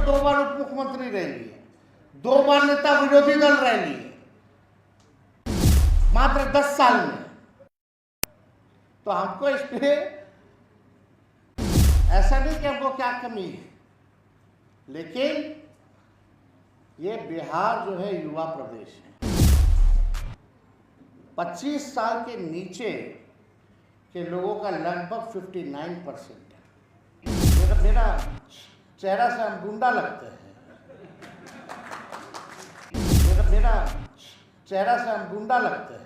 2 बार उप मुख्यमंत्री रह लिए, 2 बार नेता विरोधी दल रह लिए मात्र 10 साल में। तो हमको इस पे ऐसा नहीं कि हमको क्या कमी है, लेकिन ये बिहार जो है युवा प्रदेश है। 25 साल के नीचे के लोगों का लगभग 59% है। मेरा चेहरा से हम गुंडा लगते हैं, मेरा चेहरा से हम गुंडा लगते हैं।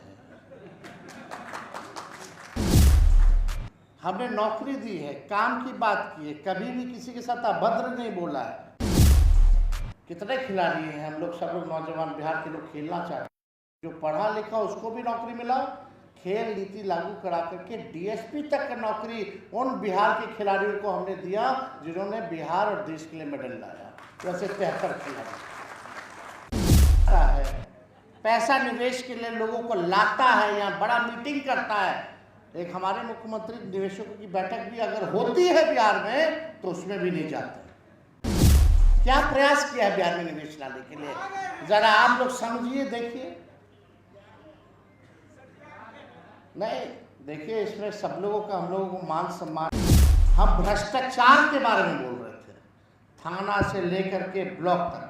हमने नौकरी दी है, काम की बात की है, कभी भी किसी के साथ अभद्र नहीं बोला है। कितने खिलाड़ी हैं हम लोग, सब लोग नौजवान बिहार के लोग खेलना चाहते हैं। जो पढ़ा लिखा उसको भी नौकरी मिला, खेल नीति लागू करा करके डीएसपी तक का नौकरी उन बिहार के खिलाड़ियों को हमने दिया जिन्होंने बिहार और देश के लिए मेडल लाया। वैसे 73 खिलाड़ी है, पैसा निवेश के लिए लोगों को लाता है, यहाँ बड़ा मीटिंग करता है। एक हमारे मुख्यमंत्री निवेशकों की बैठक भी अगर होती है बिहार में तो उसमें भी नहीं जाते। क्या प्रयास किया है बिहार में निवेश लाने के लिए, जरा आप लोग समझिए, देखिए। नहीं देखिए, इसमें सब लोगों का, हम लोगों को मान सम्मान। हम भ्रष्टाचार के बारे में बोल रहे थे, थाना से लेकर के ब्लॉक तक।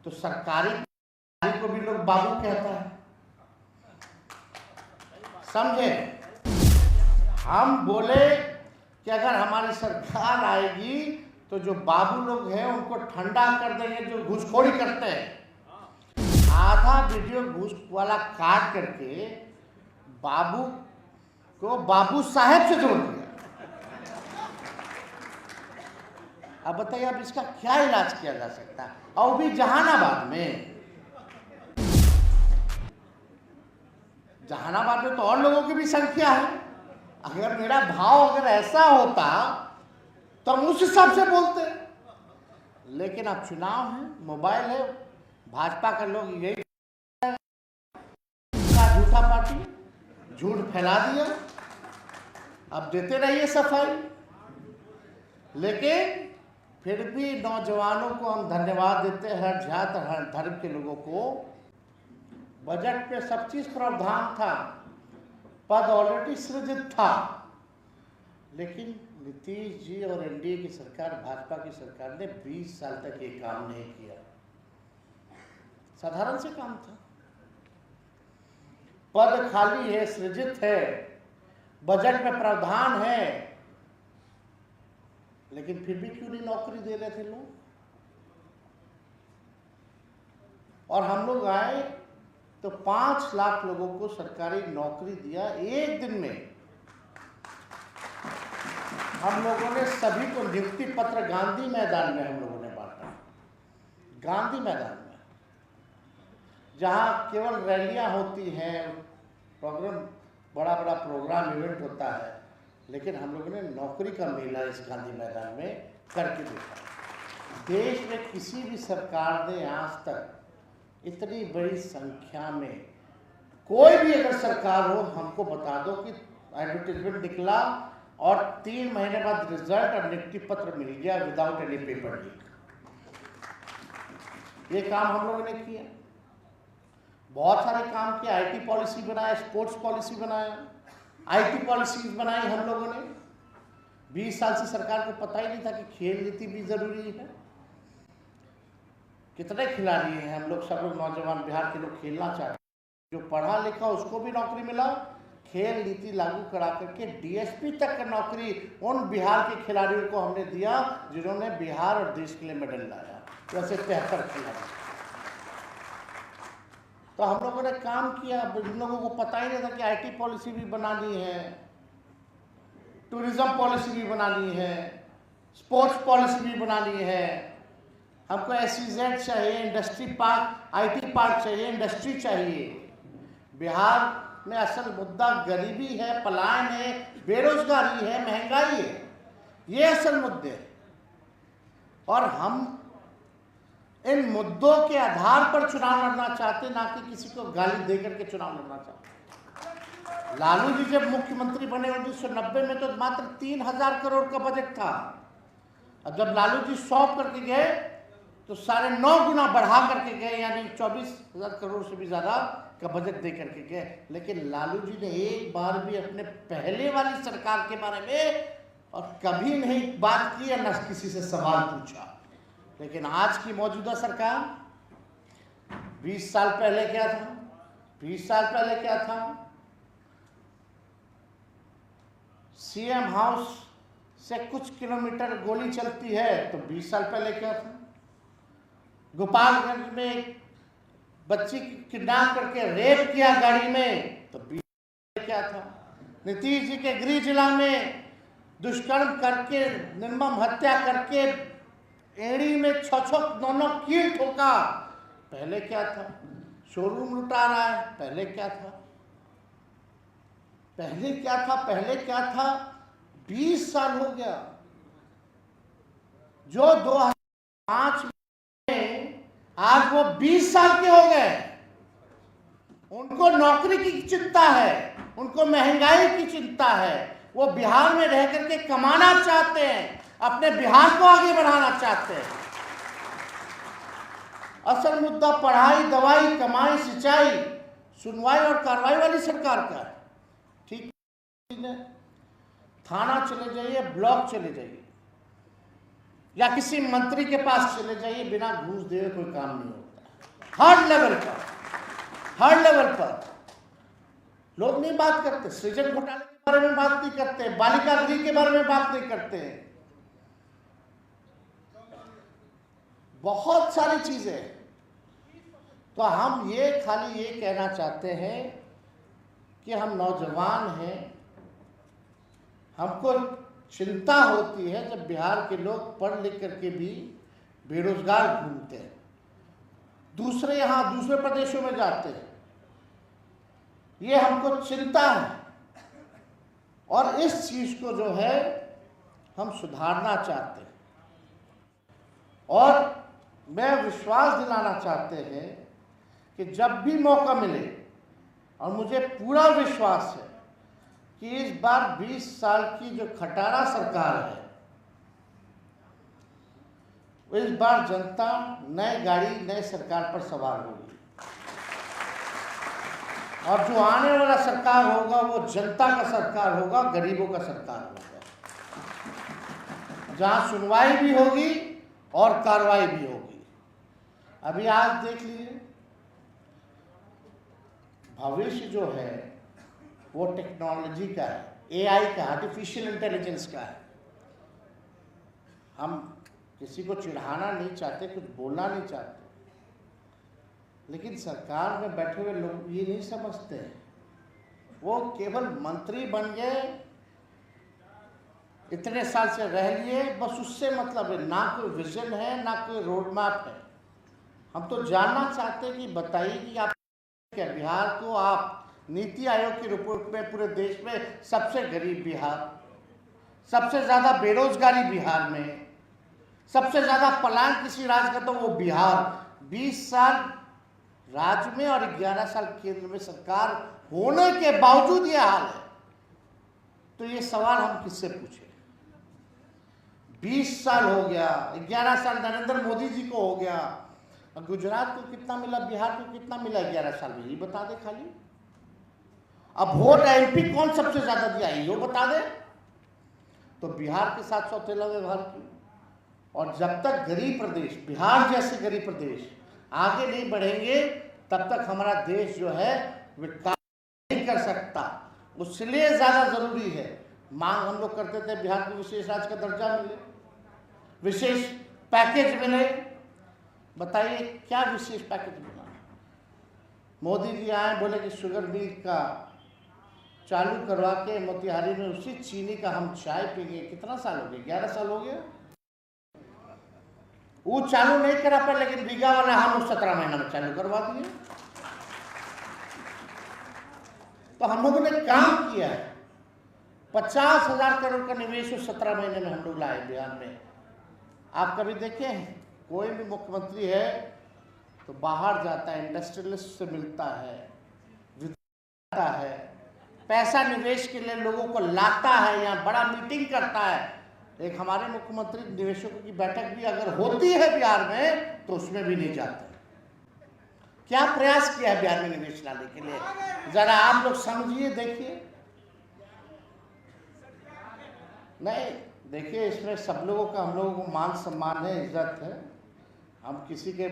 तो सरकारी को भी लोग बाबू कहता है, समझे। हम बोले कि अगर हमारी सरकार आएगी तो जो बाबू लोग हैं उनको ठंडा कर देंगे, जो घूसखोरी करते हैं। आधा वीडियो घूस वाला काट करके बाबू को बाबू साहेब से जोड़ दिया। अब बताइए, अब इसका क्या इलाज किया जा सकता है, और भी जहानाबाद में। जहानाबाद में तो और लोगों की भी संख्या है। अगर मेरा भाव अगर ऐसा होता तो हम उस हिसाब से बोलते, लेकिन अब चुनाव है, मोबाइल है, भाजपा का लोग यही झूठा पार्टी, झूठ फैला दिया। अब देते रहिए सफाई, लेकिन फिर भी नौजवानों को हम धन्यवाद देते हैं, हर जात हर धर्म के लोगों को। बजट पे सब चीज प्रावधान था, पद ऑलरेडी सृजित था, लेकिन नीतीश जी और एनडीए की सरकार, भाजपा की सरकार ने 20 साल तक ये काम नहीं किया। साधारण से काम था, पद खाली है, सृजित है, बजट में प्रावधान है, लेकिन फिर भी क्यों नहीं नौकरी दे रहे थे लोग। और हम लोग आए तो 5 लाख लोगों को सरकारी नौकरी दिया एक दिन में। हम लोगों ने सभी को नियुक्ति पत्र गांधी मैदान में हम लोगों ने बांटा। गांधी मैदान में, जहां केवल रैलियां होती हैं, प्रोग्राम, बड़ा बड़ा प्रोग्राम इवेंट होता है, लेकिन हम लोगों ने नौकरी का मेला इस गांधी मैदान में करके देखा। देश में किसी भी सरकार ने आज तक इतनी बड़ी संख्या में, कोई भी अगर सरकार हो, हमको बता दो कि एडवर्टाइजमेंट निकला और 3 महीने बाद रिजल्ट और नियुक्ति पत्र मिल गया विदाउट एनी पेपर लीक। ये काम हम लोगों ने किया। बहुत सारे काम किए, आईटी पॉलिसी बनाया, स्पोर्ट्स पॉलिसी बनाया, आईटी पॉलिसी बनाई हम लोगों ने। 20 साल से सरकार को पता ही नहीं था कि खेल नीति भी जरूरी है। कितने खिलाड़ी हैं हम लोग, सब लोग नौजवान बिहार के लोग खेलना चाहते हैं। जो पढ़ा लिखा उसको भी नौकरी मिला, खेल नीति लागू करा करके डीएसपी तक का नौकरी उन बिहार के खिलाड़ियों को हमने दिया जिन्होंने बिहार और देश के लिए मेडल लाया। वैसे 73 खिलाड़ी। तो हम लोगों ने काम किया। जिन लोगों को पता ही नहीं था कि आईटी पॉलिसी भी बनानी है, टूरिज्म पॉलिसी भी बनानी है, स्पोर्ट्स पॉलिसी भी बनानी है, हमको SEZ चाहिए, इंडस्ट्री पार्क, आईटी पार्क चाहिए, इंडस्ट्री चाहिए। बिहार में असल मुद्दा गरीबी है, पलायन है, बेरोजगारी है, महंगाई है, ये असल मुद्दे हैं। और हम इन मुद्दों के आधार पर चुनाव लड़ना चाहते, ना कि किसी को गाली देकर के चुनाव लड़ना चाहते। लालू जी जब मुख्यमंत्री बने 1990 में तो मात्र 3000 करोड़ का बजट था। अब जब लालू जी सौंप करके गए तो 9.5 गुना बढ़ा करके गए, यानी 24,000 करोड़ से भी ज़्यादा का बजट दे करके गए। लेकिन लालू जी ने एक बार भी अपने पहले वाली सरकार के बारे में और कभी नहीं बात की, या न किसी से सवाल पूछा। लेकिन आज की मौजूदा सरकार 20 साल पहले क्या था, 20 साल पहले क्या था, सीएम हाउस से कुछ किलोमीटर गोली चलती है तो 20 साल पहले क्या था, गोपालगंज में एक बच्ची किडनैप करके रेप किया गाड़ी में तो 20 साल क्या था, नीतीश जी के गृह जिला में दुष्कर्म करके निर्मम हत्या करके एड़ी में 6-9 कील ठोका, पहले क्या था, शोरूम लुटा रहा है, पहले क्या था, पहले क्या था, पहले क्या था। 20 साल हो गया। जो 2005 में आज वो 20 साल के हो गए। उनको नौकरी की चिंता है, उनको महंगाई की चिंता है, वो बिहार में रह करके कमाना चाहते हैं, अपने बिहार को आगे बढ़ाना चाहते हैं। असल मुद्दा पढ़ाई, दवाई, कमाई, सिंचाई, सुनवाई और कार्रवाई वाली सरकार का है। ठीक है, थाना चले जाइए, ब्लॉक चले जाइए, या किसी मंत्री के पास चले जाइए, बिना घूस दिए कोई काम नहीं होता। हर लेवल पर, हर लेवल पर लोग नहीं बात करते। सृजन घोटाले के बारे में बात नहीं करते, बालिका गृह के बारे में बात नहीं करते, बहुत सारी चीजें। तो हम ये खाली ये कहना चाहते हैं कि हम नौजवान हैं, हमको चिंता होती है जब बिहार के लोग पढ़ लिख करके भी बेरोजगार घूमते हैं, दूसरे यहाँ दूसरे प्रदेशों में जाते हैं, ये हमको चिंता है। और इस चीज को जो है हम सुधारना चाहते हैं, और मैं विश्वास दिलाना चाहते हैं कि जब भी मौका मिले, और मुझे पूरा विश्वास है कि इस बार 20 साल की जो खटारा सरकार है, इस बार जनता नए गाड़ी नए सरकार पर सवार होगी, और जो आने वाला सरकार होगा वो जनता का सरकार होगा, गरीबों का सरकार होगा, जहां सुनवाई भी होगी और कार्रवाई भी होगी। अभी आज देख लीजिए, भविष्य जो है वो टेक्नोलॉजी का है, एआई का, आर्टिफिशियल इंटेलिजेंस का है। हम किसी को चिढ़ाना नहीं चाहते, कुछ बोलना नहीं चाहते, लेकिन सरकार में बैठे हुए लोग ये नहीं समझते हैं। वो केवल मंत्री बन गए, इतने साल से रह लिए, बस उससे मतलब है, ना कोई विजन है, ना कोई रोड मैप है। हम तो जानना चाहते हैं कि बताइए कि आप क्या बिहार को आप नीति आयोग की रिपोर्ट में पूरे देश में सबसे गरीब बिहार, सबसे ज्यादा बेरोजगारी बिहार में, सबसे ज्यादा पलायन किसी राज्य का तो वो बिहार। 20 साल राज्य में और 11 साल केंद्र में सरकार होने के बावजूद ये हाल है, तो ये सवाल हम किससे पूछे। 20 साल हो गया, 11 साल नरेंद्र मोदी जी को हो गया, गुजरात को कितना मिला, बिहार को कितना मिला 11 साल में, ये बता दे खाली। अब वोट एमपी कौन सबसे ज्यादा दिया ये बता दे, तो बिहार के साथ सौतेला व्यवहार क्यों। और जब तक गरीब प्रदेश, बिहार जैसे गरीब प्रदेश आगे नहीं बढ़ेंगे, तब तक हमारा देश जो है विकास नहीं कर सकता। उसलिए ज्यादा जरूरी है, मांग हम लोग करते थे बिहार को विशेष राज्य का दर्जा मिले, विशेष पैकेज मिले। बताइए क्या विशेष पैकेज मिला। मोदी जी आए, बोले कि शुगर मिल का चालू करवा के मोतिहारी में उसी चीनी का हम चाय पीएंगे। कितना साल हो गया, 11 साल हो गया। वो चालू नहीं करा पर, लेकिन बीघा वाला हम 17 महीना में चालू करवा दिए। तो हम लोगों ने काम किया है। 50,000 करोड़ का निवेश 17 महीने में हम लोग लाए बिहार में। आप कभी देखे हैं कोई भी मुख्यमंत्री है तो बाहर जाता है, इंडस्ट्रियलिस्ट से मिलता है, विदेश है, पैसा निवेश के लिए लोगों को लाता है, यहाँ बड़ा मीटिंग करता है, एक हमारे मुख्यमंत्री निवेशकों की बैठक भी अगर होती है बिहार में तो उसमें भी नहीं जाते। क्या प्रयास किया है बिहार में निवेश लाने के लिए, जरा आप लोग समझिए, देखिए। नहीं, देखिए, इसमें सब लोगों का, हम लोगों को मान सम्मान है, इज्जत है। हम किसी के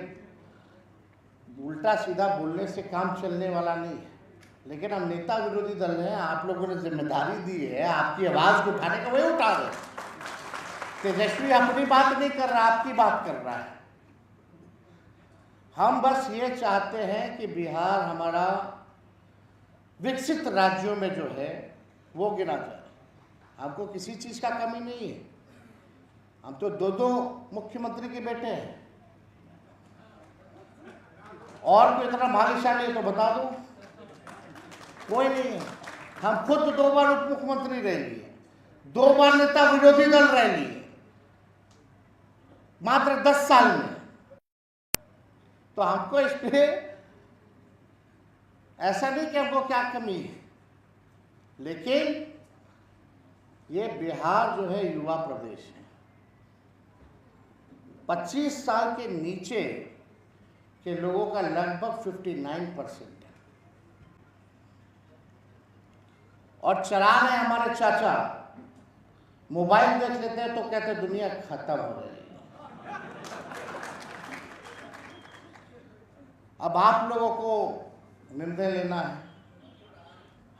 उल्टा सीधा बोलने से काम चलने वाला नहीं है, लेकिन हम नेता विरोधी दल हैं, आप लोगों ने जिम्मेदारी दी है आपकी आवाज को उठाने का, वही उठा दे। तेजस्वी अपनी बात नहीं कर रहा, आपकी बात कर रहा है। हम बस ये चाहते हैं कि बिहार हमारा विकसित राज्यों में जो है वो गिना जाए। हमको किसी चीज का कमी नहीं है। हम तो दो मुख्यमंत्री के बेटे हैं, और कोई इतना भाग्यशाली है तो बता दो, कोई नहीं है। हम खुद 2 बार उप मुख्यमंत्री रह लिए, 2 बार नेता विरोधी दल रह लिए, मात्र 10 साल में। तो हमको इस पे ऐसा नहीं कि हमको क्या कमी है, लेकिन ये बिहार जो है युवा प्रदेश है। 25 साल के नीचे के लोगों का लगभग 59% है, और चला रहे हमारे चाचा मोबाइल देख लेते हैं तो कहते हैं दुनिया खत्म हो रही है। अब आप लोगों को निर्णय लेना है।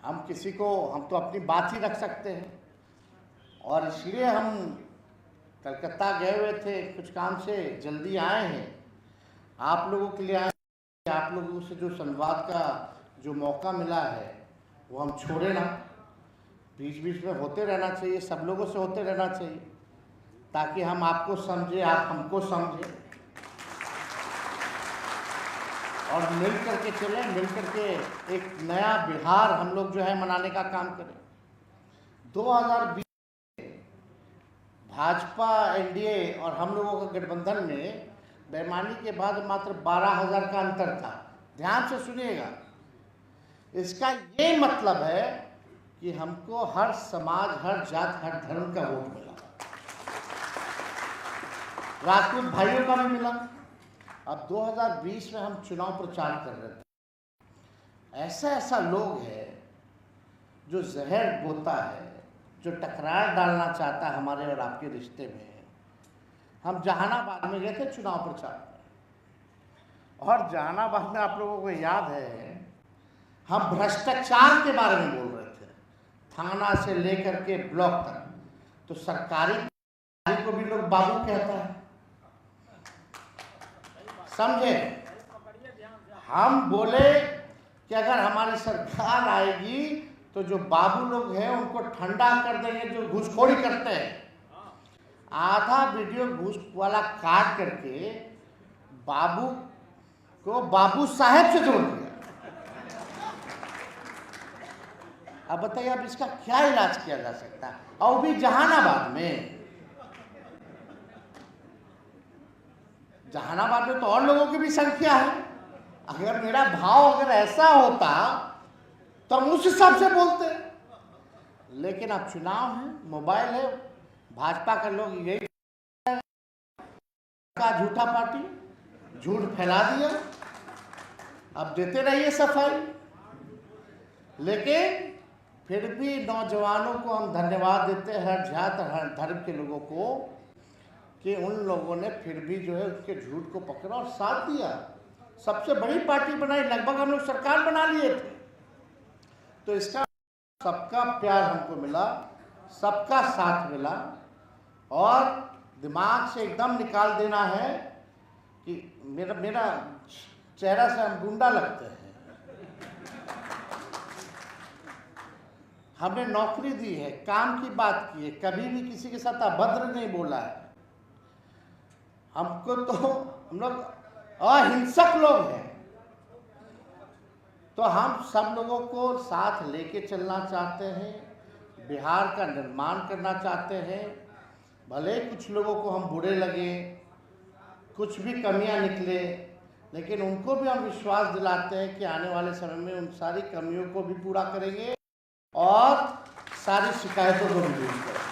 हम किसी को, हम तो अपनी बात ही रख सकते हैं, और इसलिए हम कलकत्ता गए हुए थे कुछ काम से, जल्दी आए हैं, आप लोगों के लिए आए। आप लोगों से जो संवाद का जो मौका मिला है वो हम छोड़े ना, बीच बीच में होते रहना चाहिए, सब लोगों से होते रहना चाहिए, ताकि हम आपको समझे, आप हमको समझे, और मिल करके चले, मिल करके एक नया बिहार हम लोग जो है मनाने का काम करें। 2020 भाजपा, एनडीए और हम लोगों का गठबंधन में बेईमानी के बाद मात्र 12,000 का अंतर था। ध्यान से सुनिएगा, इसका ये मतलब है कि हमको हर समाज, हर जात, हर धर्म का वोट मिला। राजपूत भाइयों का भी मिला। अब 2020 में हम चुनाव प्रचार कर रहे थे, ऐसा लोग है जो जहर बोता है, जो टकरार डालना चाहता है हमारे और आपके रिश्ते में। हम जहानाबाद में गए थे चुनाव प्रचार में, और जहानाबाद में आप लोगों को याद है हम भ्रष्टाचार के बारे में बोल रहे थे, थाना से लेकर के ब्लॉक तक। तो सरकारी को भी लोग बाबू कहता है, समझे। हम बोले कि अगर हमारी सरकार आएगी तो जो बाबू लोग हैं उनको ठंडा कर देंगे, जो घूसखोरी करते हैं। आधा वीडियो घूस वाला काट करके बाबू को बाबू साहेब से जोड़ दिया। अब बताइए, अब इसका क्या इलाज किया जा सकता है, और भी जहानाबाद में। जहानाबाद में तो और लोगों की भी संख्या है। अगर मेरा भाव अगर ऐसा होता तो हम उस हिसाब से बोलते, लेकिन अब चुनाव है, मोबाइल है, भाजपा का लोग यही का झूठा पार्टी झूठ फैला दिया। अब देते रहिए सफाई, लेकिन फिर भी नौजवानों को हम धन्यवाद देते हैं, हर जात और हर धर्म के लोगों को, कि उन लोगों ने फिर भी जो है उसके झूठ को पकड़ा और साथ दिया। सबसे बड़ी पार्टी बनाई, लगभग हम लोग सरकार बना लिए थे। तो इसका सबका प्यार हमको मिला, सबका साथ मिला, और दिमाग से एकदम निकाल देना है कि मेरा चेहरा से हम गुंडा लगते हैं। हमने नौकरी दी है, काम की बात की है, कभी भी किसी के साथ अभद्र नहीं बोला है। हमको तो, हम लोग अहिंसक लोग हैं, तो हम सब लोगों को साथ लेके चलना चाहते हैं, बिहार का निर्माण करना चाहते हैं। भले कुछ लोगों को हम बुरे लगे, कुछ भी कमियां निकले, लेकिन उनको भी हम विश्वास दिलाते हैं कि आने वाले समय में उन सारी कमियों को भी पूरा करेंगे और सारी शिकायतों को भी दूर करेंगे।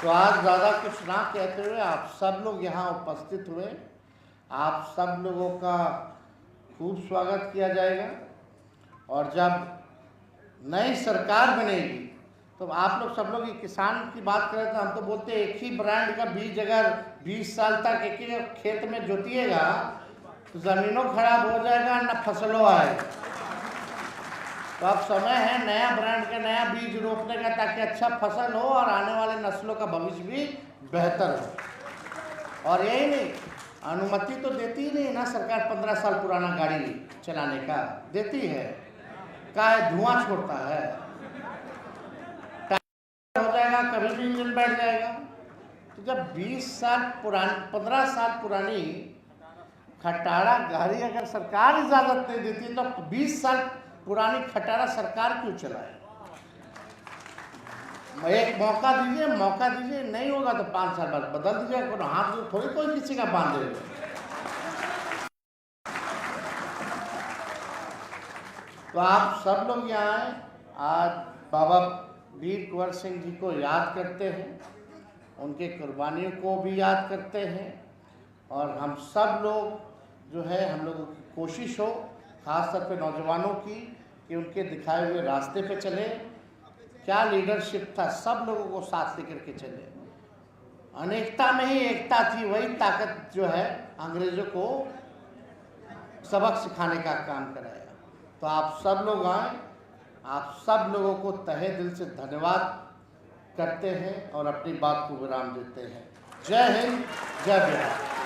तो आज ज़्यादा कुछ ना कहते हुए आप सब लोग यहाँ उपस्थित हुए, आप सब लोगों का खूब स्वागत किया जाएगा। और जब नई सरकार बनेगी तो आप लोग सब लोग ये किसान की बात करें तो हम तो बोलते हैं एक ही ब्रांड का बीज अगर 20 साल तक एक ही खेत में जोतिएगा तो ज़मीनों खराब हो जाएगा, न फसलों आएगा। तो अब समय है नया ब्रांड का नया बीज रोपने का, ताकि अच्छा फसल हो और आने वाले नस्लों का भविष्य भी बेहतर हो। और यही नहीं, अनुमति तो देती ही नहीं ना सरकार 15 साल पुराना गाड़ी चलाने का, देती है का धुआं छोड़ता है, हो जाएगा कभी भी इंजन बैठ जाएगा। तो जब 20 साल पुरानी 15 साल पुरानी खटारा गाड़ी अगर सरकार इजाजत नहीं देती तो 20 साल पुरानी खटारा सरकार क्यों चलाए? एक मौका दीजिए, नहीं होगा तो 5 साल बाद बदल दीजिए, हाथ में थोड़ी कोई किसी का बांध देगा। तो आप सब लोग यहाँ आए, आज बाबा वीर कुंवर सिंह जी को याद करते हैं, उनके कुर्बानियों को भी याद करते हैं। और हम सब लोग जो है, हम लोगों की कोशिश हो खास तौर पे नौजवानों की कि उनके दिखाए हुए रास्ते पे चले। क्या लीडरशिप था, सब लोगों को साथ लेकर के चले। अनेकता में ही एकता थी, वही ताकत जो है अंग्रेजों को सबक सिखाने का काम कराया। तो आप सब लोग आए, आप सब लोगों को तहे दिल से धन्यवाद करते हैं और अपनी बात को विराम देते हैं। जय हिंद, जय बिहार।